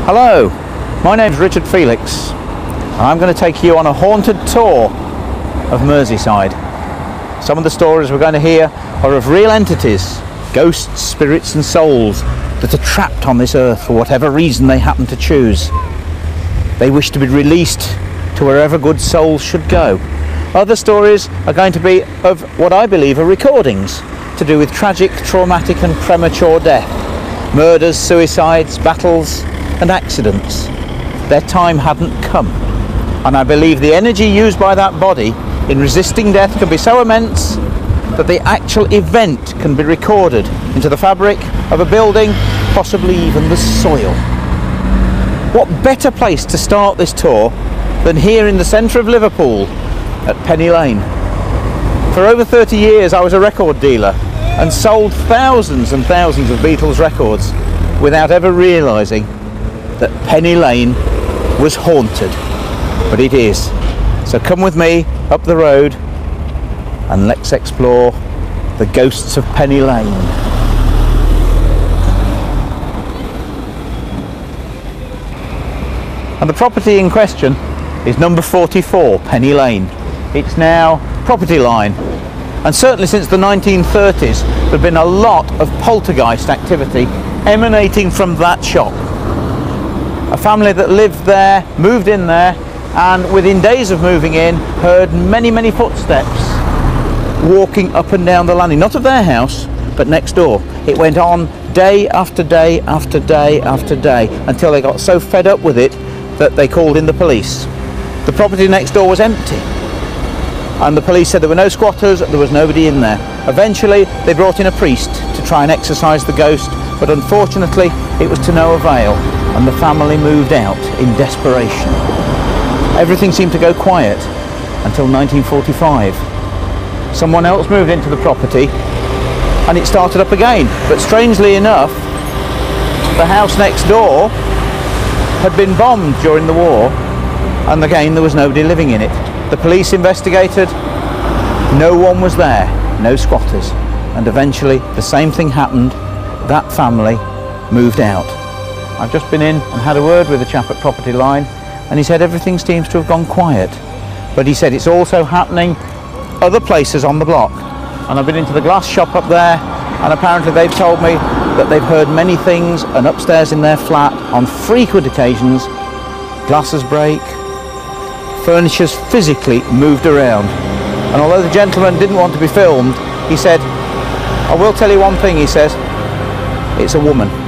Hello, my name's Richard Felix and I'm going to take you on a haunted tour of Merseyside. Some of the stories we're going to hear are of real entities, ghosts, spirits and souls that are trapped on this earth for whatever reason they happen to choose. They wish to be released to wherever good souls should go. Other stories are going to be of what I believe are recordings to do with tragic, traumatic and premature death, murders, suicides, battles and accidents. Their time hadn't come, and I believe the energy used by that body in resisting death can be so immense that the actual event can be recorded into the fabric of a building, possibly even the soil. What better place to start this tour than here in the centre of Liverpool at Penny Lane. For over 30 years I was a record dealer and sold thousands and thousands of Beatles records without ever realising that Penny Lane was haunted. But it is. So come with me up the road and let's explore the ghosts of Penny Lane. And the property in question is number 44 Penny Lane. It's now property line, and certainly since the 1930s there have been a lot of poltergeist activity emanating from that shop. A family that lived there moved in there, and within days of moving in heard many footsteps walking up and down the landing, not of their house but next door. It went on day after day after day after day until they got so fed up with it that they called in the police. The property next door was empty and the police said there were no squatters, there was nobody in there. Eventually they brought in a priest to try and exorcise the ghost, but unfortunately it was to no avail and the family moved out in desperation. Everything seemed to go quiet until 1945. Someone else moved into the property and it started up again, but strangely enough the house next door had been bombed during the war and again there was nobody living in it. The police investigated, no one was there, no squatters, and eventually the same thing happened. That family moved out. I've just been in and had a word with the chap at Property Line and he said everything seems to have gone quiet, but he said it's also happening other places on the block. And I've been into the glass shop up there and apparently they've told me that they've heard many things, and upstairs in their flat on frequent occasions glasses break, furniture's physically moved around. And although the gentleman didn't want to be filmed, he said, I will tell you one thing, he says, it's a woman.